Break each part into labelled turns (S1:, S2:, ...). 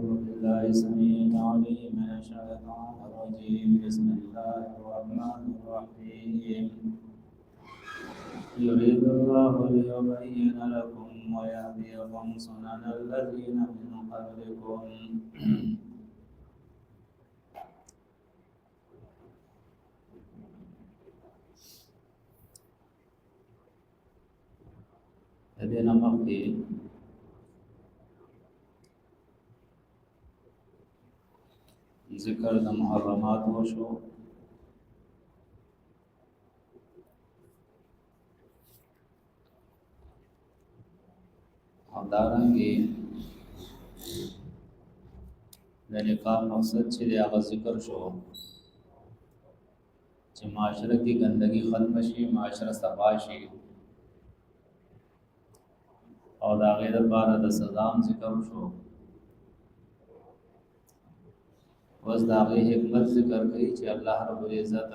S1: بالله السميع العليم من الشيطان الرجيم بسم الله الرحمن الرحيم يريد الله ليبين لكم ويهديكم سنن الذين من قبلكم هدينا مخي ذکر د محرمات وشو او دارنګي د نکاح مقصد چې هغه ذکر شو چې معاشره کې ګندګي ختم شي معاشره صفا شي او دا غیر لپاره د سزا ذکر شو وز دا غي حکمت ذکر کوي چې الله رب العزت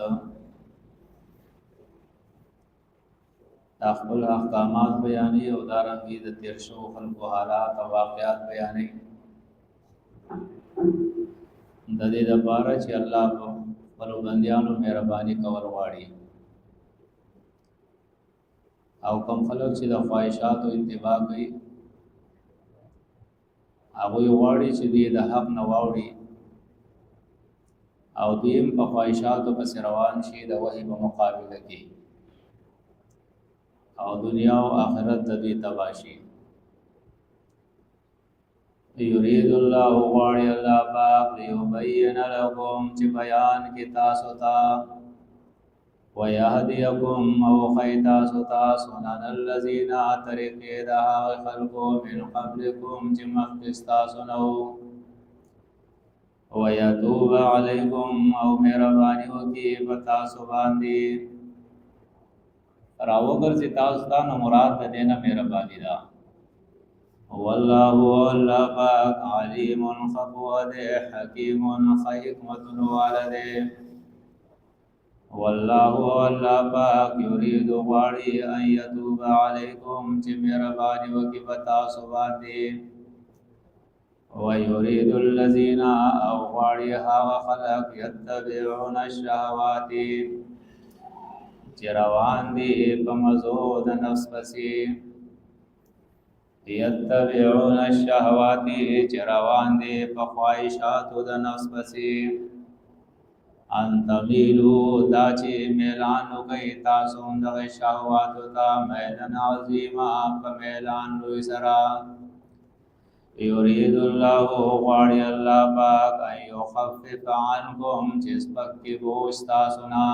S1: دا خپل احکامات بیانې او دا رنګي د تیر شو خلکو حالات او واقعات بیانې د دې لپاره چې الله په خپل بنديانو مهرباني کول غواړي او کوم خلک چې د خواهشات او اتباع کوي هغه غواړي چې د حق نه واوړي او دیم په خواهشاتو پس روان شي د وحي په مقابله کې او دنیا او آخرت د دې تباشي یرید الله غواړي الله پاک لیبین لکم چې بیان کې تاسو ته ويهديكم او خيتا ستا سنن الذين طريقه دا خلقو من قبلكم چې مخکستا سنو ويتوب عليكم او مهرباني وکي پتا سو باندې راوګر چې تاسو ته نو مراد د دینه مهرباني دا والله والله پاک عليم خبير حكيم حکمت والده والله والله پاک يريد غواړي ان يتوب عليكم چې مهرباني وکي پتا سو باندې ويريد الذين او غواړي هغه خلق يتبعون الشهوات چروان دي په مزو د نفس پسې يتبعون الشهوات چروان دي په خواهشاتو د نفس پسې ان تميلوا دا چې ميلان کوي تاسو د شهواتو ته ميلان عظيما په ميلان لوی سره يريد الله غواړي الله پاک ان يخفف عنكم چې سپکي بوج تاسو نه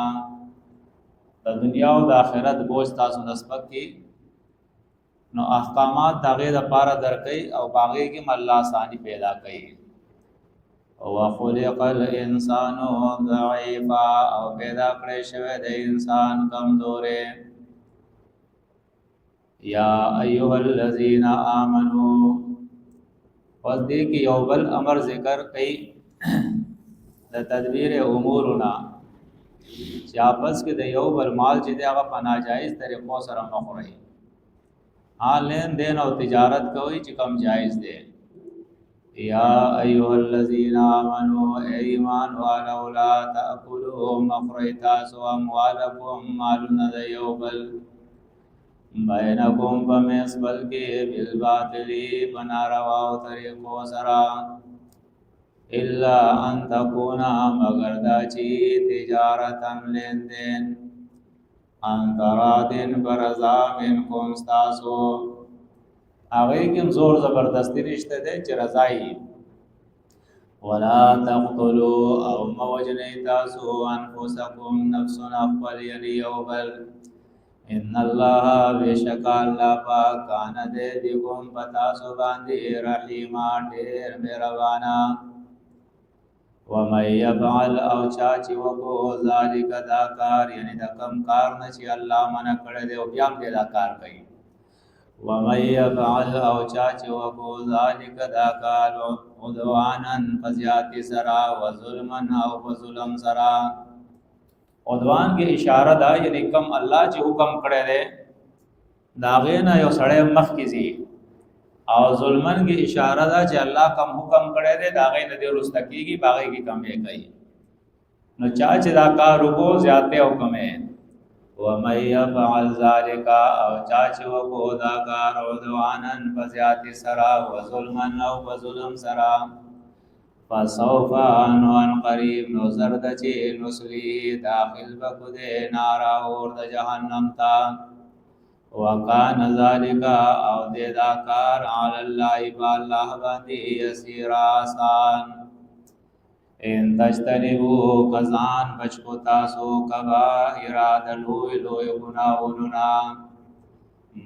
S1: د دنیا او د آخرت بوج تاسو نه سپکي نو احکامات دغه لپاره درکې او باغې کې الله ثاني پیدا کړي او خلق الانسان ضعيفا او پیدا کړی شوی د انسان کمزورې یا ایها الذين امنوا پس دې کې یو بل امر ذکر کړي د تدبیر امورنا چې आपस کې د یو بل مال چې هغه په ناجایز طریقو سره مخوري لین دین او تجارت کوي چې کم جایز دی یا ایها الذین آمنوا ایمان والا لا تاکلوا مخریتاس اموالکم مالنا د یو بل بینکم فمیسبل کے بالباطلی بناروا و طریقو سرا الا ان تکونا مگر دا چی تجارتا لین دین انترادن برزا منکم ستاسو آغای کم زور زبردستی رشته دے چی رضائی ولا تقتلوا او موجنی تاسو انفسکم نفسنا اقبل یعنی یوبل ان الله بشک الله پاک کان دې کوم پتا سو باندې رحیما ډېر مهربانا و مې يفعل او چا چې وکو ذالک دا کار یعنی دا کم کار نه چې الله منع کړی دی او بیا دې دا کار کوي و مې يفعل او چا چې وکو ذالک دا کار عدوانا فزیات سرا و ظلما او ظلم سرا عدوان کې اشاره ده یعنی کم الله چې حکم کړی دی دا غینا یو سړی مخ کې زی او ظلمن کی اشاره ده چې الله کم حکم کړی دی دا غي نه دی رسته کیږي باغی کی کمې کوي نو چا چې دا کار وکړو زیاته حکم ہے ومن يفعل ذلك او چا چې وکړو دا کار عدوانن فزیات سرا وظلمن او بظلم سرا فسوف ان قریب نو زرد چې نسلی داخل بکده نارا اور د جهنم تا وکان ذالک او دې دا کار علی الله بالله باندې یسیر آسان ان تجتنبو کزان بچکو تاسو کبائر دلوی لوی گناہوننا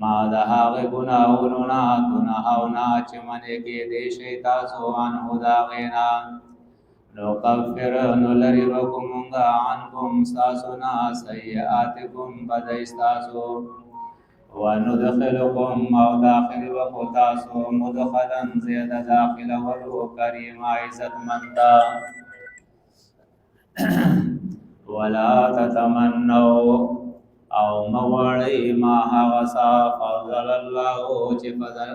S1: ما دهاغ گناہوننا تنہونا چمنے کے دیشی تاسو عنہ داغینا نو کفر نلربکمونگا عنکم ساسونا سیئاتکم بدئستاسو وندخلکم او داخل وقتاسو مدخلا زید داخل ولو کریم عزت منتا ولا تتمنوا او مغړی ما هغسا فضل الله چې فضل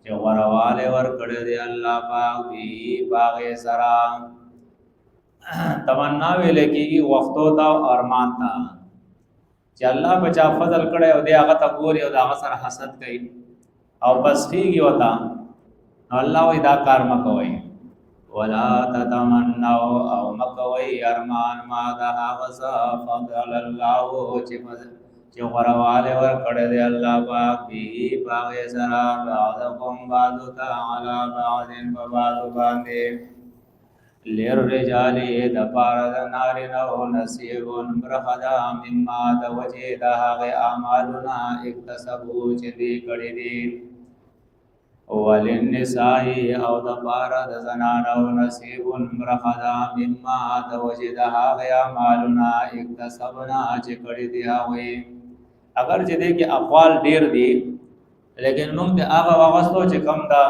S1: چې ورواله ور کړی دی الله پاک دی باغ سرا تمنا ویل کیږي وختو تا ارمان تا چې الله بچا فضل کړي او دی هغه ته ګوري او هغه سره حسد کوي او بس کیږي وتا الله وی دا کار مکوي ولا تتمنوا او مکوي ارمان ما دا غزا فضل الله چې ورواله ور کړه دی الله پاک دی باغ سرا بعضکم بعض تعالی بعضن بعض باندې لیر رجال د پارد نارینو نصیبون برخدا مما د وجه د هغه اعمالنا اکتسبو چې دی کړی دی وللنساء او د پارد زنانو نصیبون برخدا مما د وجه د هغه اعمالنا اکتسبنا چې کړی دی هغه اگر چې دې کې اقوال ډیر دي لیکن موږ ته هغه واغستو چې کم دا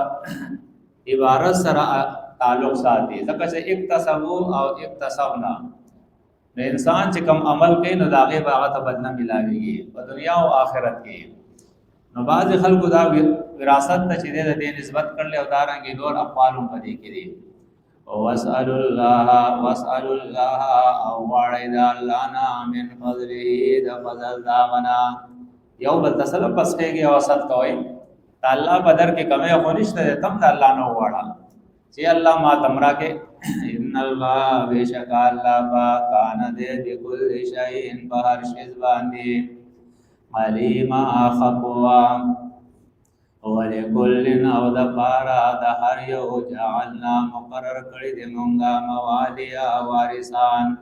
S1: عبارت سره تعلق ساتي ځکه چې اکتسبو او اکتسبنا د انسان چې کم عمل کوي نو داغه باغ ته بدله ملاويږي په دنیا او آخرت کې نو بعض خلکو دا وراثت ته چې د دې نسبت کړل او دارنګي نور اقوالم پدې کړي واسال الله او وړي دا الله نا من فضله د فضل دا غنا یو بل تسلم پس کېږي او وسط کوي الله بدر کې کمه خو نشته تم د الله نو وړا چې الله ما تمرا کې ان الله بیشک الله با کان دې بكل شيء بهر شی باندې علیم خفوا ولکل او د پارا د هر یو جعلنا مقرر کړی د مونږه موالیا وارثان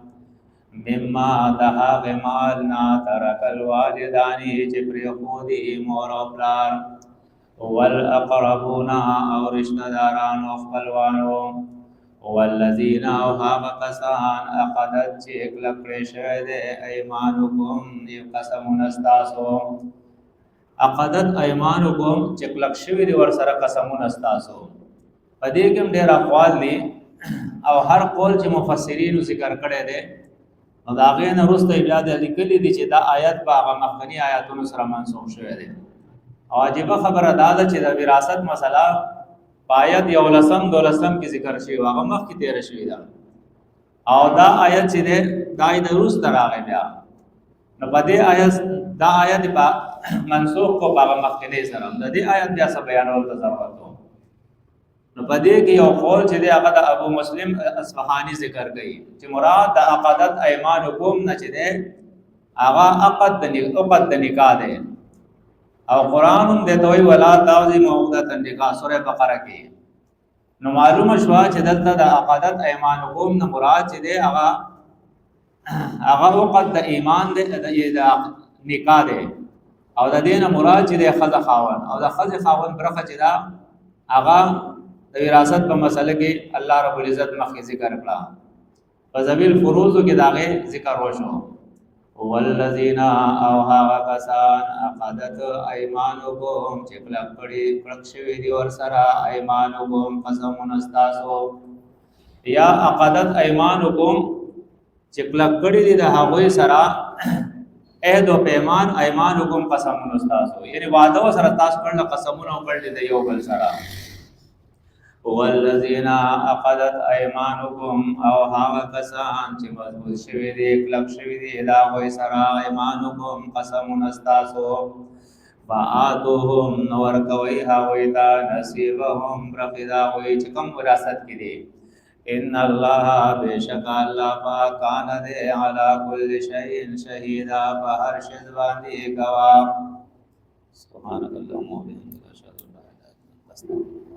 S1: مما دها غمالنا ترک الوالدانی چې پر خودي مور او پلار والاقربون او رشتہ داران او خپلوانو والذین او هغه کسان عقدت چې کلکړې شوی د ایمانکم یو قسمون استاسو عقدت ایمانکم چې کلک شوی دی ور سره قسمون استاسو پدې کوم ډېر اقوال دي او هر قول چې مفسرین ذکر کړي دي او دا غي نه وروسته بیا د لیکلي دي چې دا آیت په هغه مخکنی آیاتونو سره منسوخ شوی دی واجب خبره دا ده چې د وراثت مسله پایت یو لسم دولسم کې ذکر شوی هغه مخ کې تیر شوی دا او دا آیت چې ده دای د روز تراغه بیا نو په دې آیت دا آیت په منسوخ کو هغه مخکنی سره د دې آیت بیا څه بیانول ته ضرورت نو په دې کې یو قول چې هغه د ابو مسلم اصفهانی ذکر کړي چې مراد د عقدت ایمانکم نه چې ده هغه عقد د نکاح ده او قرآن هم دیتا ہوئی ولا تعظیم عقدۃ النکاح سورہ بقرہ کی نو معلومه شو چې دلته د عقدت ایمانکم نه مراد چې دی هغه عقد د ایمان د نکاح دی او د دینه مراد چې د خذ خاون او د خذ خاون برخه چې دا هغه د وراثت په مسله کې الله رب العزت مخکې ذکر کړه په ذویل فروض کې داغه ذکر وشو والذین او هغه کسان عقدت ایمانکم چې کلک شوی دی ور سره ایمانکم قسمون استاسو یا عقدت ایمانکم چې کلک کړي دي د هغه سره عهد او پیمان ایمانکم قسمون استاسو یعنی وعده سره تاسو کړل قسمونه کړل د یو بل سره والذین عقدت ایمانکم او هغه کسان چې مضبوط شوی دي کلک شوی دي دا وای سره ایمانکم قسمون استاسو فآتوهم نور کوي هغوی ته نصیبهم رقیدا وی چې کوم وراثت کې دي ان الله بشک الله پاک کان دے علی کل شیء شهیدا بهر شی باندې گواه سبحان الله و بحمده اشهد ان لا اله الا الله